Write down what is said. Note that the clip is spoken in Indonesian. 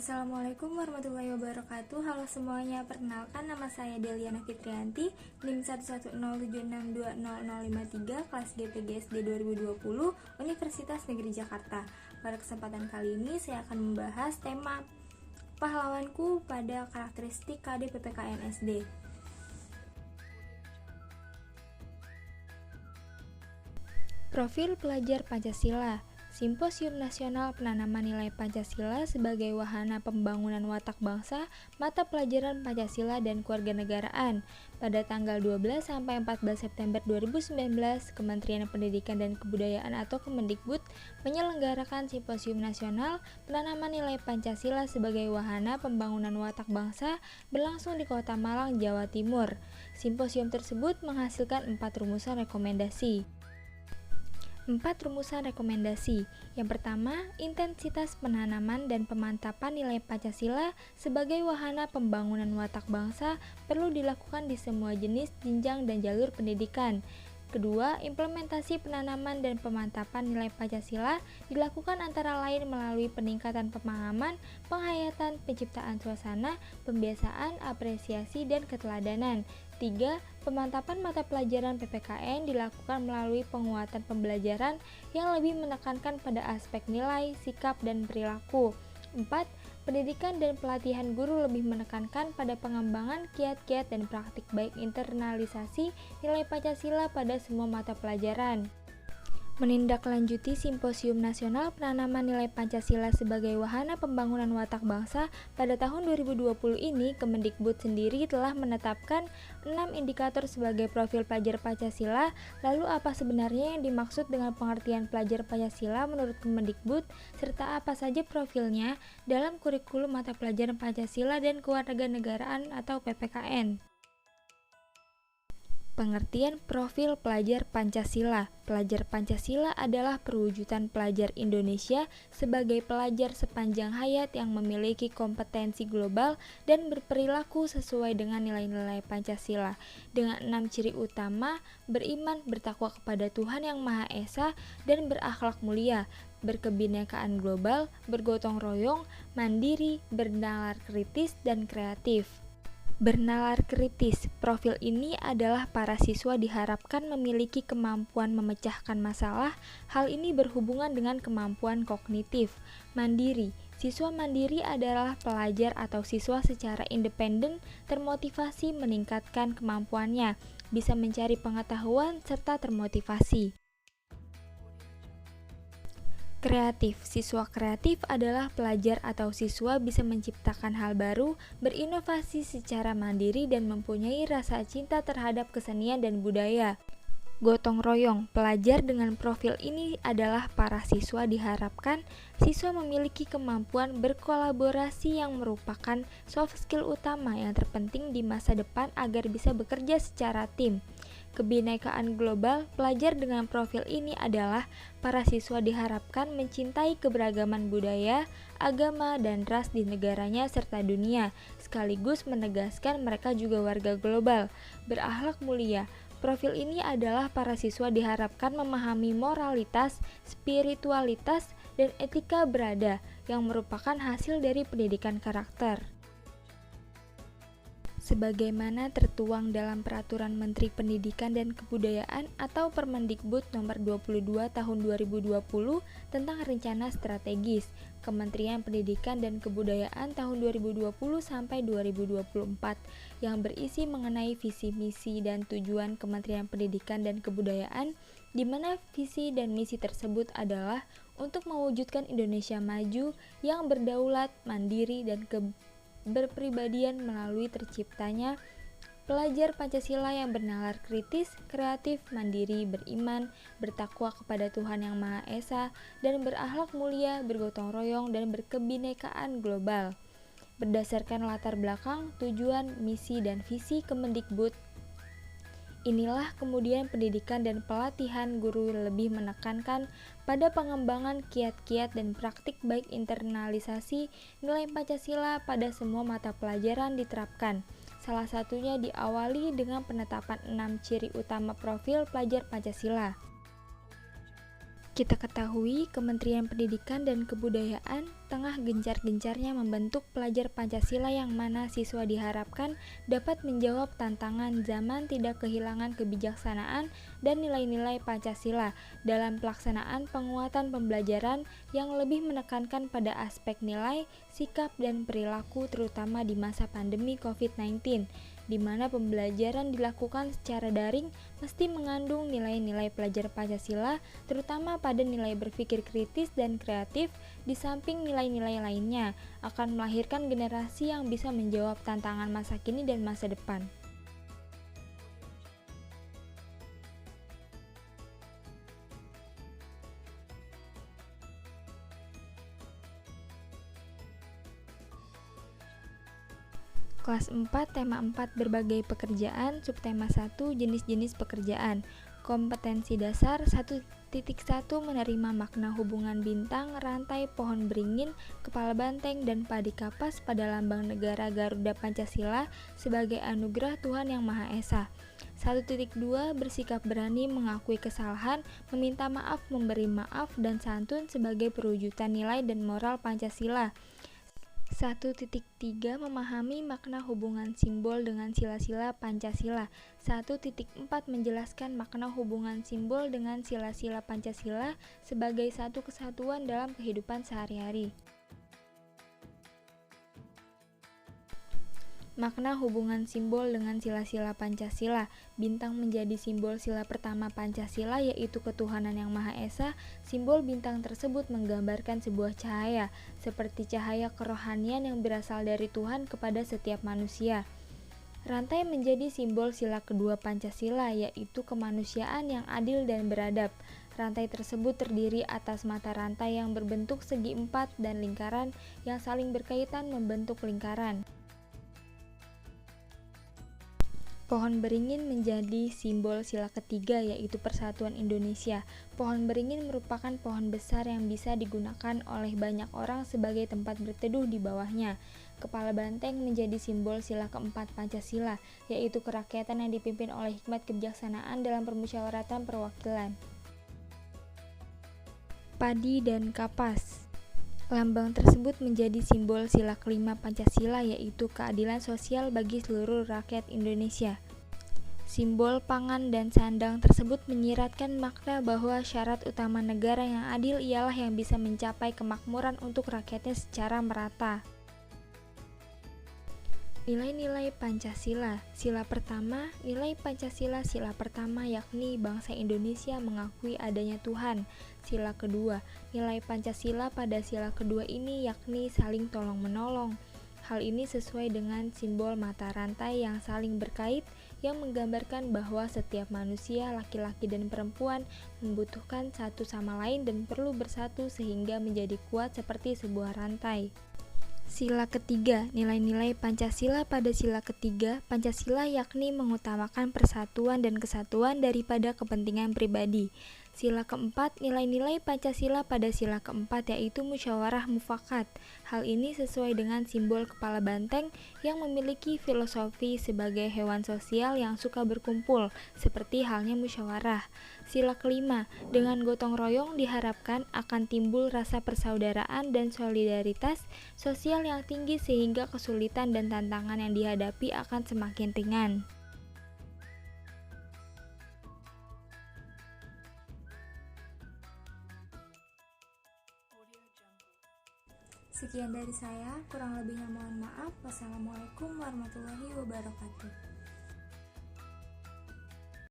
Assalamualaikum warahmatullahi wabarakatuh. Halo semuanya, perkenalkan nama saya Deliana Fitrianti, NIM 11076200053, kelas GPGSD 2020, Universitas Negeri Jakarta. Pada kesempatan kali ini saya akan membahas tema pahlawanku pada karakteristik KD PPKN SD. Profil pelajar Pancasila. Simposium Nasional Penanaman Nilai Pancasila sebagai Wahana Pembangunan Watak Bangsa, Mata Pelajaran Pancasila dan Kewarganegaraan. Pada tanggal 12 sampai 14 September 2019, Kementerian Pendidikan dan Kebudayaan atau Kemendikbud menyelenggarakan Simposium Nasional Penanaman Nilai Pancasila sebagai Wahana Pembangunan Watak Bangsa berlangsung di Kota Malang, Jawa Timur. Simposium tersebut menghasilkan 4 rumusan rekomendasi. 4 rumusan rekomendasi. Yang pertama, intensitas penanaman dan pemantapan nilai Pancasila sebagai wahana pembangunan watak bangsa perlu dilakukan di semua jenis, jenjang, dan jalur pendidikan. Kedua, implementasi penanaman dan pemantapan nilai Pancasila dilakukan antara lain melalui peningkatan pemahaman, penghayatan, penciptaan suasana, pembiasaan, apresiasi, dan keteladanan. 3. Pemantapan mata pelajaran PPKN dilakukan melalui penguatan pembelajaran yang lebih menekankan pada aspek nilai, sikap, dan perilaku. 4. Pendidikan dan pelatihan guru lebih menekankan pada pengembangan kiat-kiat dan praktik baik internalisasi nilai Pancasila pada semua mata pelajaran. Menindaklanjuti Simposium Nasional Penanaman Nilai Pancasila sebagai Wahana Pembangunan Watak Bangsa pada tahun 2020 ini, Kemendikbud sendiri telah menetapkan 6 indikator sebagai profil pelajar Pancasila. Lalu apa sebenarnya yang dimaksud dengan pengertian pelajar Pancasila menurut Kemendikbud, serta apa saja profilnya dalam kurikulum mata pelajaran Pancasila dan Kewarganegaraan atau PPKN? Pengertian profil pelajar Pancasila. Pelajar Pancasila adalah perwujudan pelajar Indonesia sebagai pelajar sepanjang hayat yang memiliki kompetensi global dan berperilaku sesuai dengan nilai-nilai Pancasila. Dengan 6 ciri utama: beriman, bertakwa kepada Tuhan Yang Maha Esa, dan berakhlak mulia, berkebinekaan global, bergotong royong, mandiri, bernalar kritis, dan kreatif. Bernalar kritis. Profil ini adalah para siswa diharapkan memiliki kemampuan memecahkan masalah. Hal ini berhubungan dengan kemampuan kognitif. Mandiri. Siswa mandiri adalah pelajar atau siswa secara independen, termotivasi meningkatkan kemampuannya, bisa mencari pengetahuan, serta termotivasi. Kreatif. Siswa kreatif adalah pelajar atau siswa bisa menciptakan hal baru, berinovasi secara mandiri, dan mempunyai rasa cinta terhadap kesenian dan budaya. Gotong royong. Pelajar dengan profil ini adalah para siswa diharapkan siswa memiliki kemampuan berkolaborasi yang merupakan soft skill utama yang terpenting di masa depan agar bisa bekerja secara tim. Kebinekaan global. Pelajar dengan profil ini adalah para siswa diharapkan mencintai keberagaman budaya, agama, dan ras di negaranya serta dunia, sekaligus menegaskan mereka juga warga global. Berakhlak mulia. Profil ini adalah para siswa diharapkan memahami moralitas, spiritualitas, dan etika berada yang merupakan hasil dari pendidikan karakter. Sebagaimana tertuang dalam Peraturan Menteri Pendidikan dan Kebudayaan atau Permendikbud Nomor 22 Tahun 2020 tentang Rencana Strategis Kementerian Pendidikan dan Kebudayaan tahun 2020 sampai 2024 yang berisi mengenai visi misi dan tujuan Kementerian Pendidikan dan Kebudayaan, di mana visi dan misi tersebut adalah untuk mewujudkan Indonesia maju yang berdaulat, mandiri, dan berpribadian melalui terciptanya pelajar Pancasila yang bernalar kritis, kreatif, mandiri, beriman, bertakwa kepada Tuhan Yang Maha Esa, dan berakhlak mulia, bergotong royong, dan berkebinekaan global. Berdasarkan latar belakang, tujuan, misi, dan visi Kemendikbud, inilah kemudian pendidikan dan pelatihan guru lebih menekankan pada pengembangan kiat-kiat dan praktik baik internalisasi nilai Pancasila pada semua mata pelajaran diterapkan. Salah satunya diawali dengan penetapan 6 ciri utama profil pelajar Pancasila. Kita ketahui Kementerian Pendidikan dan Kebudayaan tengah gencar-gencarnya membentuk pelajar Pancasila yang mana siswa diharapkan dapat menjawab tantangan zaman tidak kehilangan kebijaksanaan dan nilai-nilai Pancasila dalam pelaksanaan penguatan pembelajaran yang lebih menekankan pada aspek nilai, sikap, dan perilaku terutama di masa pandemi COVID-19, di mana pembelajaran dilakukan secara daring mesti mengandung nilai-nilai pelajar Pancasila, terutama pada nilai berpikir kritis dan kreatif, di samping nilai-nilai lainnya, akan melahirkan generasi yang bisa menjawab tantangan masa kini dan masa depan. Kelas 4, tema 4, berbagai pekerjaan, subtema 1, jenis-jenis pekerjaan. Kompetensi dasar 1.1, menerima makna hubungan bintang, rantai, pohon beringin, kepala banteng, dan padi kapas pada lambang negara Garuda Pancasila sebagai anugerah Tuhan Yang Maha Esa. 1.2, bersikap berani mengakui kesalahan, meminta maaf, memberi maaf, dan santun sebagai perwujudan nilai dan moral Pancasila. 1.3, memahami makna hubungan simbol dengan sila-sila Pancasila. 1.4, menjelaskan makna hubungan simbol dengan sila-sila Pancasila sebagai satu kesatuan dalam kehidupan sehari-hari. Makna hubungan simbol dengan sila-sila Pancasila. Bintang menjadi simbol sila pertama Pancasila, yaitu ketuhanan yang Maha Esa. Simbol bintang tersebut menggambarkan sebuah cahaya, seperti cahaya kerohanian yang berasal dari Tuhan kepada setiap manusia. Rantai menjadi simbol sila kedua Pancasila, yaitu kemanusiaan yang adil dan beradab. Rantai tersebut terdiri atas mata rantai yang berbentuk segi empat dan lingkaran yang saling berkaitan membentuk lingkaran. Pohon beringin menjadi simbol sila ketiga, yaitu persatuan Indonesia. Pohon beringin merupakan pohon besar yang bisa digunakan oleh banyak orang sebagai tempat berteduh di bawahnya. Kepala banteng menjadi simbol sila keempat Pancasila, yaitu kerakyatan yang dipimpin oleh hikmat kebijaksanaan dalam permusyawaratan perwakilan. Padi dan kapas. Lambang tersebut menjadi simbol sila kelima Pancasila, yaitu keadilan sosial bagi seluruh rakyat Indonesia. Simbol pangan dan sandang tersebut menyiratkan makna bahwa syarat utama negara yang adil ialah yang bisa mencapai kemakmuran untuk rakyatnya secara merata. Nilai-nilai Pancasila. Sila pertama, nilai Pancasila sila pertama yakni bangsa Indonesia mengakui adanya Tuhan. Sila kedua, nilai Pancasila pada sila kedua ini yakni saling tolong-menolong. Hal ini sesuai dengan simbol mata rantai yang saling berkait yang menggambarkan bahwa setiap manusia, laki-laki dan perempuan, membutuhkan satu sama lain dan perlu bersatu sehingga menjadi kuat seperti sebuah rantai. Sila ketiga, nilai-nilai Pancasila pada sila ketiga, Pancasila yakni mengutamakan persatuan dan kesatuan daripada kepentingan pribadi. Sila keempat, nilai-nilai Pancasila pada sila keempat yaitu musyawarah mufakat. Hal ini sesuai dengan simbol kepala banteng yang memiliki filosofi sebagai hewan sosial yang suka berkumpul, seperti halnya musyawarah. Sila kelima, dengan gotong royong diharapkan akan timbul rasa persaudaraan dan solidaritas sosial yang tinggi sehingga kesulitan dan tantangan yang dihadapi akan semakin ringan. Sekian dari saya, kurang lebihnya mohon maaf. Wassalamualaikum warahmatullahi wabarakatuh.